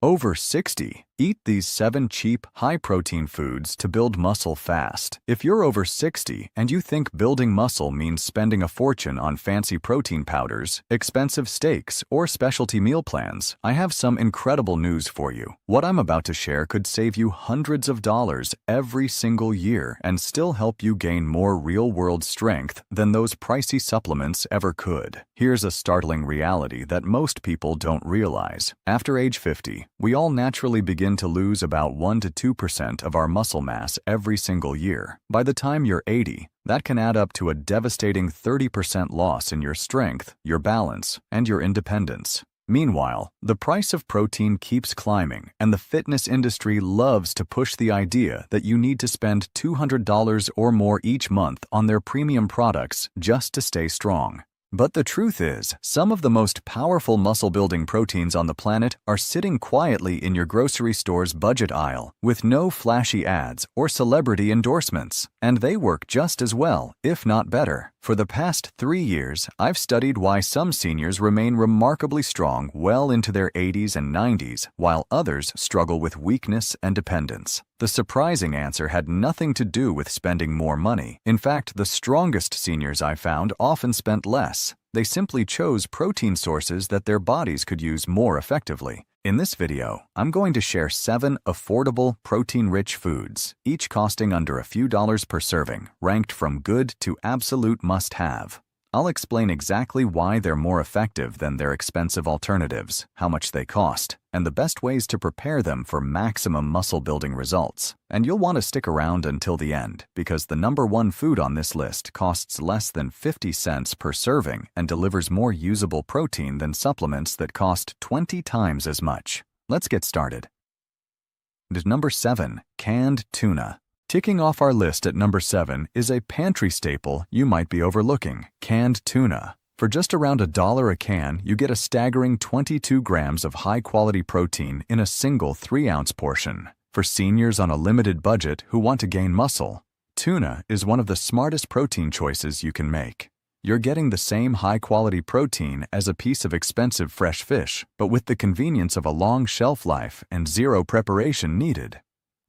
Over 60. Eat these 7 cheap, high-protein foods to build muscle fast. If you're over 60 and you think building muscle means spending a fortune on fancy protein powders, expensive steaks, or specialty meal plans, I have some incredible news for you. What I'm about to share could save you hundreds of dollars every single year and still help you gain more real-world strength than those pricey supplements ever could. Here's a startling reality that most people don't realize. After age 50, we all naturally begin to lose about 1 to 2% of our muscle mass every single year. By the time you're 80, that can add up to a devastating 30% loss in your strength, your balance, and your independence. Meanwhile, the price of protein keeps climbing, and the fitness industry loves to push the idea that you need to spend $200 or more each month on their premium products just to stay strong. But the truth is, some of the most powerful muscle-building proteins on the planet are sitting quietly in your grocery store's budget aisle with no flashy ads or celebrity endorsements. And they work just as well, if not better. For the past 3 years, I've studied why some seniors remain remarkably strong well into their 80s and 90s, while others struggle with weakness and dependence. The surprising answer had nothing to do with spending more money. In fact, the strongest seniors I found often spent less. They simply chose protein sources that their bodies could use more effectively. In this video, I'm going to share 7 affordable, protein-rich foods, each costing under a few dollars per serving, ranked from good to absolute must-have. I'll explain exactly why they're more effective than their expensive alternatives, how much they cost, and the best ways to prepare them for maximum muscle-building results. And you'll want to stick around until the end, because the number 1 food on this list costs less than 50 cents per serving and delivers more usable protein than supplements that cost 20 times as much. Let's get started. Number 7. Canned tuna. Ticking off our list at number 7 is a pantry staple you might be overlooking: canned tuna. For just around $1 a can, you get a staggering 22 grams of high-quality protein in a single 3-ounce portion. For seniors on a limited budget who want to gain muscle, tuna is one of the smartest protein choices you can make. You're getting the same high-quality protein as a piece of expensive fresh fish, but with the convenience of a long shelf life and zero preparation needed.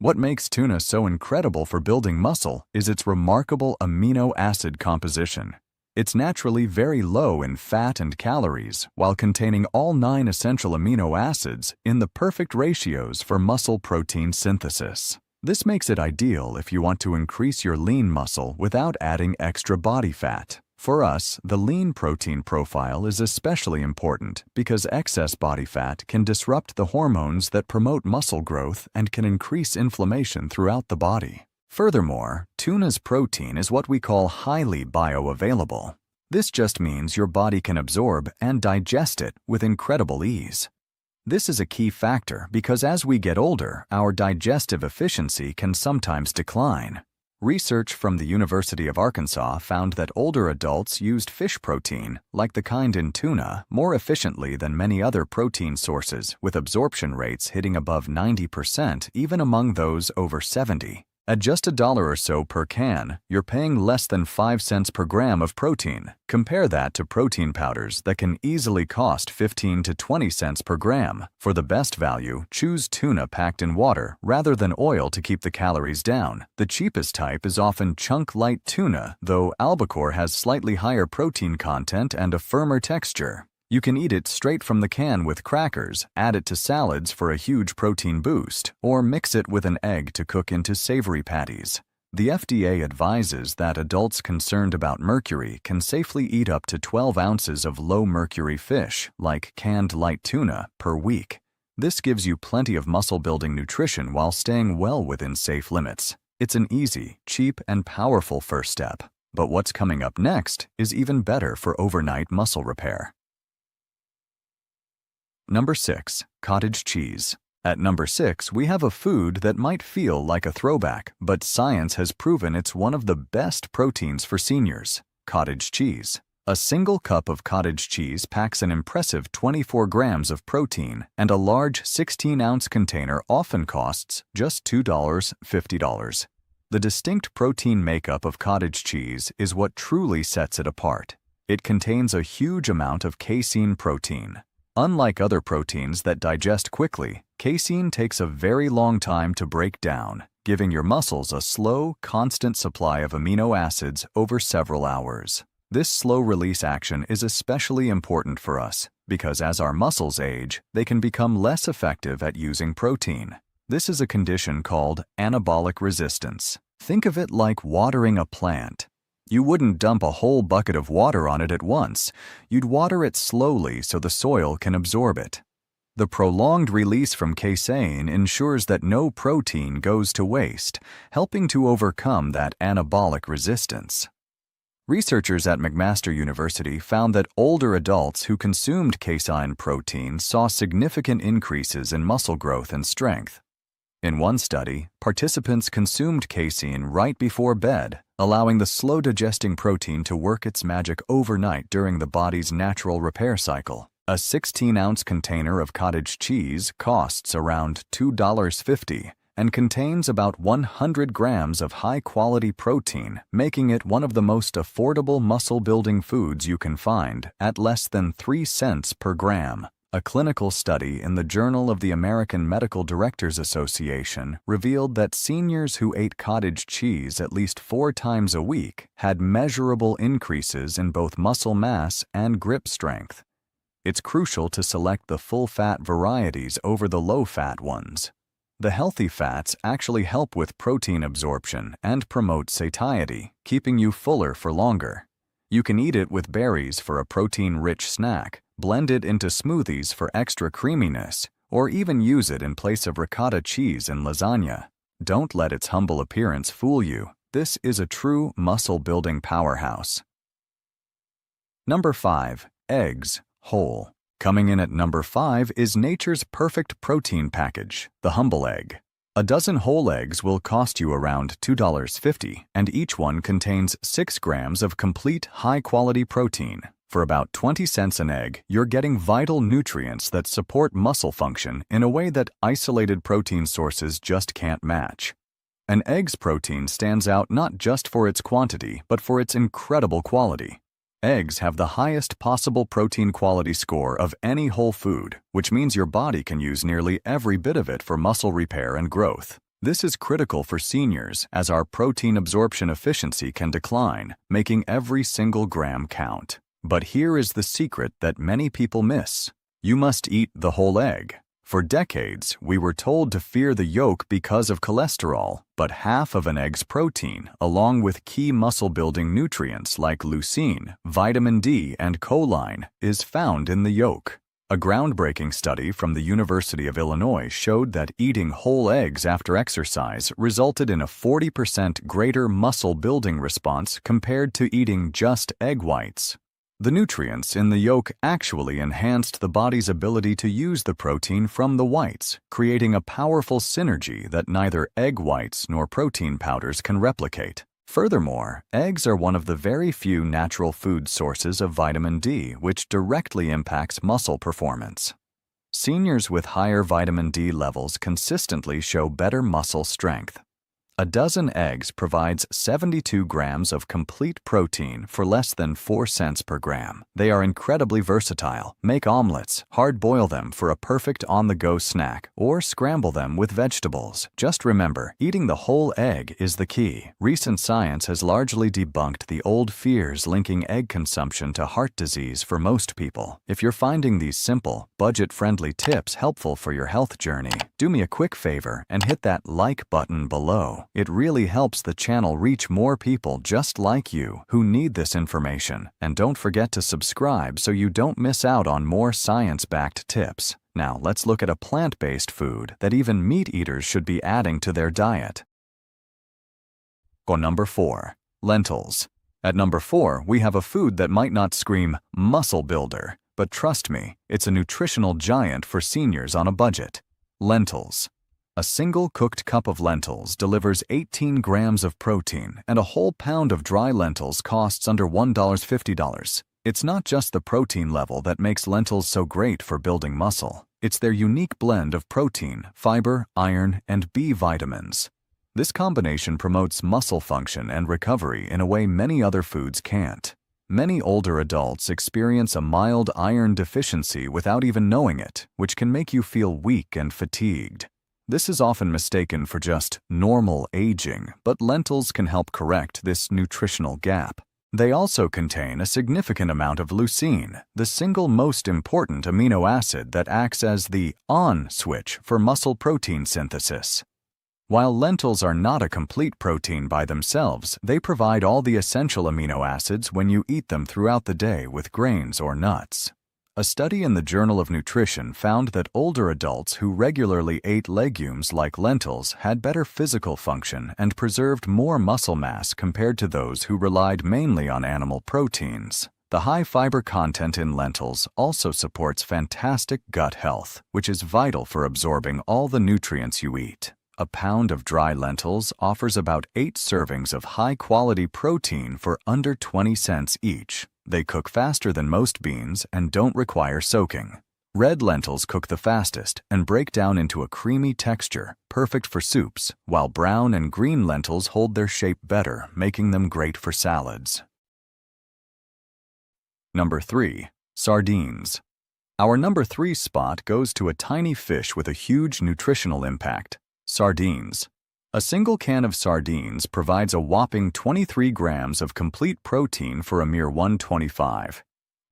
What makes tuna so incredible for building muscle is its remarkable amino acid composition. It's naturally very low in fat and calories, while containing all 9 essential amino acids in the perfect ratios for muscle protein synthesis. This makes it ideal if you want to increase your lean muscle without adding extra body fat. For us, the lean protein profile is especially important because excess body fat can disrupt the hormones that promote muscle growth and can increase inflammation throughout the body. Furthermore, tuna's protein is what we call highly bioavailable. This just means your body can absorb and digest it with incredible ease. This is a key factor because as we get older, our digestive efficiency can sometimes decline. Research from the University of Arkansas found that older adults used fish protein, like the kind in tuna, more efficiently than many other protein sources, with absorption rates hitting above 90% even among those over 70. At just $1 or so per can, you're paying less than 5 cents per gram of protein. Compare that to protein powders that can easily cost 15 to 20 cents per gram. For the best value, choose tuna packed in water rather than oil to keep the calories down. The cheapest type is often chunk-light tuna, though albacore has slightly higher protein content and a firmer texture. You can eat it straight from the can with crackers, add it to salads for a huge protein boost, or mix it with an egg to cook into savory patties. The FDA advises that adults concerned about mercury can safely eat up to 12 ounces of low-mercury fish, like canned light tuna, per week. This gives you plenty of muscle-building nutrition while staying well within safe limits. It's an easy, cheap, and powerful first step. But what's coming up next is even better for overnight muscle repair. Number 6. Cottage cheese. At number 6, we have a food that might feel like a throwback, but science has proven it's one of the best proteins for seniors: cottage cheese. A single cup of cottage cheese packs an impressive 24 grams of protein, and a large 16-ounce container often costs just $2.50. The distinct protein makeup of cottage cheese is what truly sets it apart. It contains a huge amount of casein protein. Unlike other proteins that digest quickly, casein takes a very long time to break down, giving your muscles a slow, constant supply of amino acids over several hours. This slow-release action is especially important for us because as our muscles age, they can become less effective at using protein. This is a condition called anabolic resistance. Think of it like watering a plant. You wouldn't dump a whole bucket of water on it at once. You'd water it slowly so the soil can absorb it. The prolonged release from casein ensures that no protein goes to waste, helping to overcome that anabolic resistance. Researchers at McMaster University found that older adults who consumed casein protein saw significant increases in muscle growth and strength. In one study, participants consumed casein right before bed, allowing the slow-digesting protein to work its magic overnight during the body's natural repair cycle. A 16-ounce container of cottage cheese costs around $2.50 and contains about 100 grams of high-quality protein, making it one of the most affordable muscle-building foods you can find at less than 3 cents per gram. A clinical study in the Journal of the American Medical Directors Association revealed that seniors who ate cottage cheese at least 4 times a week had measurable increases in both muscle mass and grip strength. It's crucial to select the full-fat varieties over the low-fat ones. The healthy fats actually help with protein absorption and promote satiety, keeping you fuller for longer. You can eat it with berries for a protein-rich snack, blend it into smoothies for extra creaminess, or even use it in place of ricotta cheese in lasagna. Don't let its humble appearance fool you. This is a true muscle-building powerhouse. Number 5. Eggs, whole. Coming in at number 5 is nature's perfect protein package, the humble egg. A dozen whole eggs will cost you around $2.50, and each one contains 6 grams of complete high-quality protein. For about 20 cents an egg, you're getting vital nutrients that support muscle function in a way that isolated protein sources just can't match. An egg's protein stands out not just for its quantity, but for its incredible quality. Eggs have the highest possible protein quality score of any whole food, which means your body can use nearly every bit of it for muscle repair and growth. This is critical for seniors as our protein absorption efficiency can decline, making every single gram count. But here is the secret that many people miss. You must eat the whole egg. For decades, we were told to fear the yolk because of cholesterol, but half of an egg's protein, along with key muscle-building nutrients like leucine, vitamin D, and choline, is found in the yolk. A groundbreaking study from the University of Illinois showed that eating whole eggs after exercise resulted in a 40% greater muscle-building response compared to eating just egg whites. The nutrients in the yolk actually enhanced the body's ability to use the protein from the whites, creating a powerful synergy that neither egg whites nor protein powders can replicate. Furthermore, eggs are one of the very few natural food sources of vitamin D, which directly impacts muscle performance. Seniors with higher vitamin D levels consistently show better muscle strength. A dozen eggs provides 72 grams of complete protein for less than 4 cents per gram. They are incredibly versatile. Make omelets, hard-boil them for a perfect on-the-go snack, or scramble them with vegetables. Just remember, eating the whole egg is the key. Recent science has largely debunked the old fears linking egg consumption to heart disease for most people. If you're finding these simple, budget-friendly tips helpful for your health journey, do me a quick favor and hit that like button below. It really helps the channel reach more people just like you who need this information. And don't forget to subscribe so you don't miss out on more science-backed tips. Now let's look at a plant-based food that even meat eaters should be adding to their diet. Number 4. Lentils. At number 4, we have a food that might not scream muscle builder, but trust me, it's a nutritional giant for seniors on a budget. Lentils. A single cooked cup of lentils delivers 18 grams of protein, and a whole pound of dry lentils costs under $1.50. It's not just the protein level that makes lentils so great for building muscle. It's their unique blend of protein, fiber, iron, and B vitamins. This combination promotes muscle function and recovery in a way many other foods can't. Many older adults experience a mild iron deficiency without even knowing it, which can make you feel weak and fatigued. This is often mistaken for just normal aging, but lentils can help correct this nutritional gap. They also contain a significant amount of leucine, the single most important amino acid that acts as the on switch for muscle protein synthesis. While lentils are not a complete protein by themselves, they provide all the essential amino acids when you eat them throughout the day with grains or nuts. A study in the Journal of Nutrition found that older adults who regularly ate legumes like lentils had better physical function and preserved more muscle mass compared to those who relied mainly on animal proteins. The high fiber content in lentils also supports fantastic gut health, which is vital for absorbing all the nutrients you eat. A pound of dry lentils offers about 8 servings of high-quality protein for under 20 cents each. They cook faster than most beans and don't require soaking. Red lentils cook the fastest and break down into a creamy texture, perfect for soups, while brown and green lentils hold their shape better, making them great for salads. Number 3. Sardines. Our number 3 spot goes to a tiny fish with a huge nutritional impact. Sardines. A single can of sardines provides a whopping 23 grams of complete protein for a mere $1.25.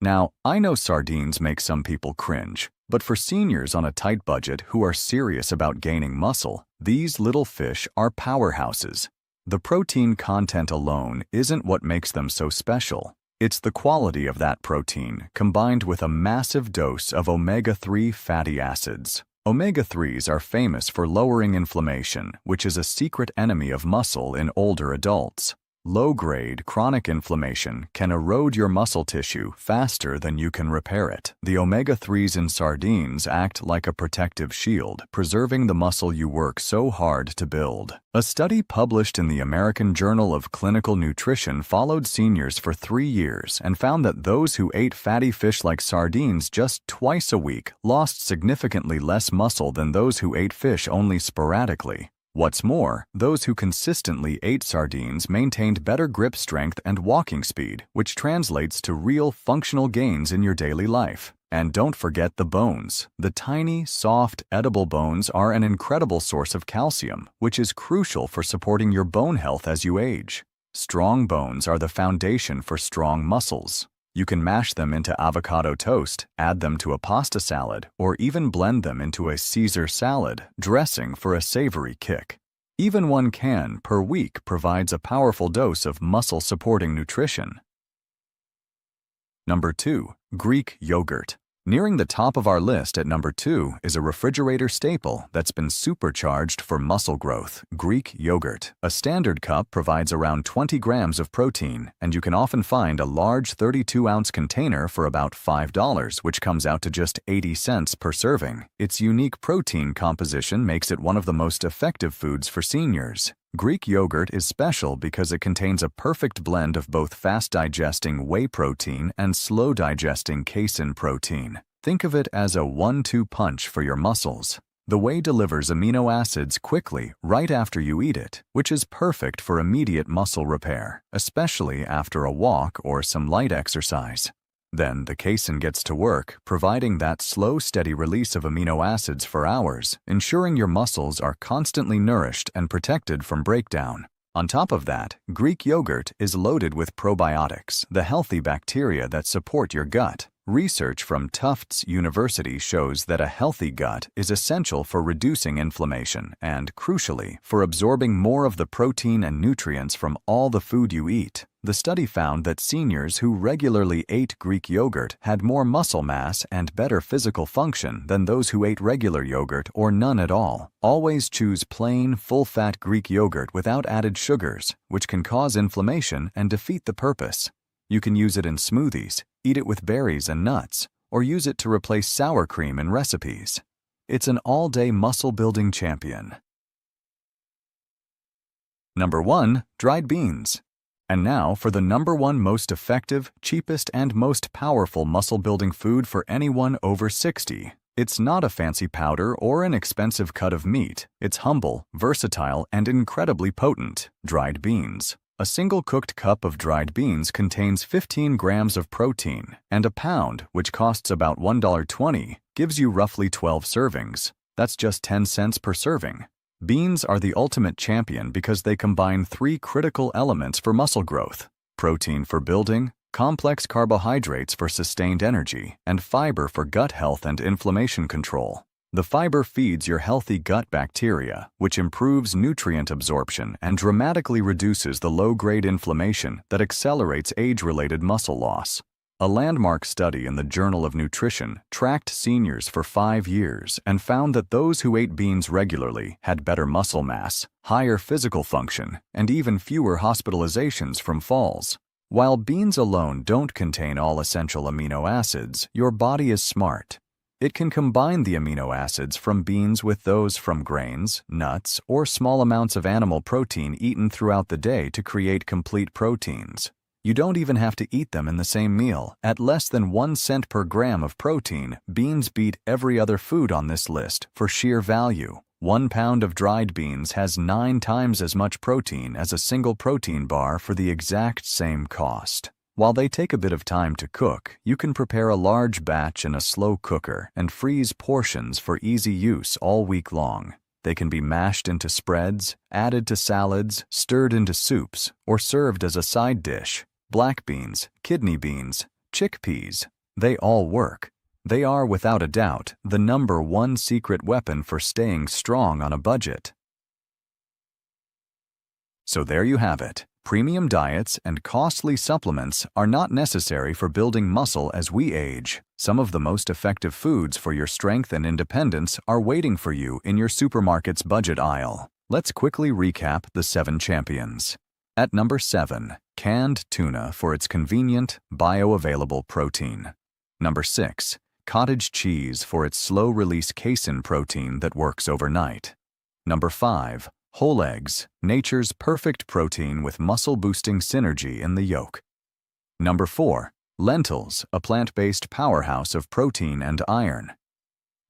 Now, I know sardines make some people cringe, but for seniors on a tight budget who are serious about gaining muscle, these little fish are powerhouses. The protein content alone isn't what makes them so special. It's the quality of that protein combined with a massive dose of omega-3 fatty acids. Omega-3s are famous for lowering inflammation, which is a secret enemy of muscle in older adults. Low-grade chronic inflammation can erode your muscle tissue faster than you can repair it. The omega-3s in sardines act like a protective shield, preserving the muscle you work so hard to build. A study published in the American Journal of Clinical Nutrition followed seniors for 3 years and found that those who ate fatty fish like sardines just twice a week lost significantly less muscle than those who ate fish only sporadically. What's more, those who consistently ate sardines maintained better grip strength and walking speed, which translates to real functional gains in your daily life. And don't forget the bones. The tiny, soft, edible bones are an incredible source of calcium, which is crucial for supporting your bone health as you age. Strong bones are the foundation for strong muscles. You can mash them into avocado toast, add them to a pasta salad, or even blend them into a Caesar salad dressing for a savory kick. Even 1 can per week provides a powerful dose of muscle-supporting nutrition. Number 2. Greek yogurt. Nearing the top of our list at number 2 is a refrigerator staple that's been supercharged for muscle growth, Greek yogurt. A standard cup provides around 20 grams of protein, and you can often find a large 32-ounce container for about $5, which comes out to just 80 cents per serving. Its unique protein composition makes it one of the most effective foods for seniors. Greek yogurt is special because it contains a perfect blend of both fast-digesting whey protein and slow-digesting casein protein. Think of it as a 1-2 punch for your muscles. The whey delivers amino acids quickly right after you eat it, which is perfect for immediate muscle repair, especially after a walk or some light exercise. Then the casein gets to work, providing that slow, steady release of amino acids for hours, ensuring your muscles are constantly nourished and protected from breakdown. On top of that, Greek yogurt is loaded with probiotics, the healthy bacteria that support your gut. Research from Tufts University shows that a healthy gut is essential for reducing inflammation and, crucially, for absorbing more of the protein and nutrients from all the food you eat. The study found that seniors who regularly ate Greek yogurt had more muscle mass and better physical function than those who ate regular yogurt or none at all. Always choose plain, full-fat Greek yogurt without added sugars, which can cause inflammation and defeat the purpose. You can use it in smoothies, eat it with berries and nuts, or use it to replace sour cream in recipes. It's an all-day muscle-building champion. Number 1. Dried beans. And now for the number 1 most effective, cheapest, and most powerful muscle-building food for anyone over 60. It's not a fancy powder or an expensive cut of meat. It's humble, versatile, and incredibly potent. Dried beans. A single cooked cup of dried beans contains 15 grams of protein, and a pound, which costs about $1.20, gives you roughly 12 servings. That's just 10 cents per serving. Beans are the ultimate champion because they combine 3 critical elements for muscle growth: protein for building, complex carbohydrates for sustained energy, and fiber for gut health and inflammation control. The fiber feeds your healthy gut bacteria, which improves nutrient absorption and dramatically reduces the low-grade inflammation that accelerates age-related muscle loss. A landmark study in the Journal of Nutrition tracked seniors for 5 years and found that those who ate beans regularly had better muscle mass, higher physical function, and even fewer hospitalizations from falls. While beans alone don't contain all essential amino acids, your body is smart. It can combine the amino acids from beans with those from grains, nuts, or small amounts of animal protein eaten throughout the day to create complete proteins. You don't even have to eat them in the same meal. At less than 1 cent per gram of protein, beans beat every other food on this list for sheer value. 1 pound of dried beans has 9 times as much protein as a single protein bar for the exact same cost. While they take a bit of time to cook, you can prepare a large batch in a slow cooker and freeze portions for easy use all week long. They can be mashed into spreads, added to salads, stirred into soups, or served as a side dish. Black beans, kidney beans, chickpeas, they all work. They are, without a doubt, the #1 secret weapon for staying strong on a budget. So there you have it. Premium diets and costly supplements are not necessary for building muscle as we age. Some of the most effective foods for your strength and independence are waiting for you in your supermarket's budget aisle. Let's quickly recap the 7 champions. At number 7, canned tuna for its convenient, bioavailable protein. Number 6, cottage cheese for its slow-release casein protein that works overnight. Number 5, whole eggs, nature's perfect protein with muscle-boosting synergy in the yolk. Number 4, lentils, a plant-based powerhouse of protein and iron.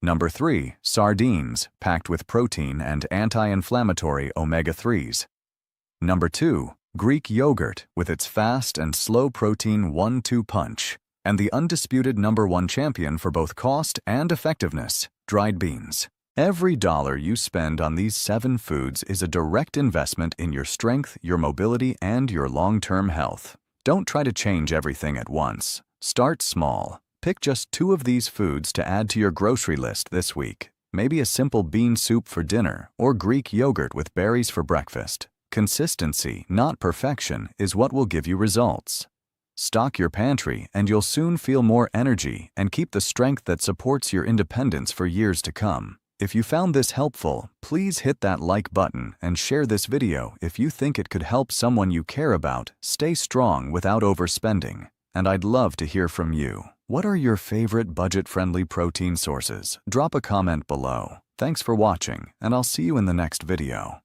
Number 3, sardines, packed with protein and anti-inflammatory omega-3s. Number 2, Greek yogurt with its fast and slow protein 1-2 punch. And the undisputed #1 champion for both cost and effectiveness, dried beans. Every dollar you spend on these 7 foods is a direct investment in your strength, your mobility, and your long-term health. Don't try to change everything at once. Start small. Pick just 2 of these foods to add to your grocery list this week. Maybe a simple bean soup for dinner or Greek yogurt with berries for breakfast. Consistency, not perfection, is what will give you results. Stock your pantry and you'll soon feel more energy and keep the strength that supports your independence for years to come. If you found this helpful, please hit that like button and share this video if you think it could help someone you care about stay strong without overspending. And I'd love to hear from you. What are your favorite budget-friendly protein sources? Drop a comment below. Thanks for watching, and I'll see you in the next video.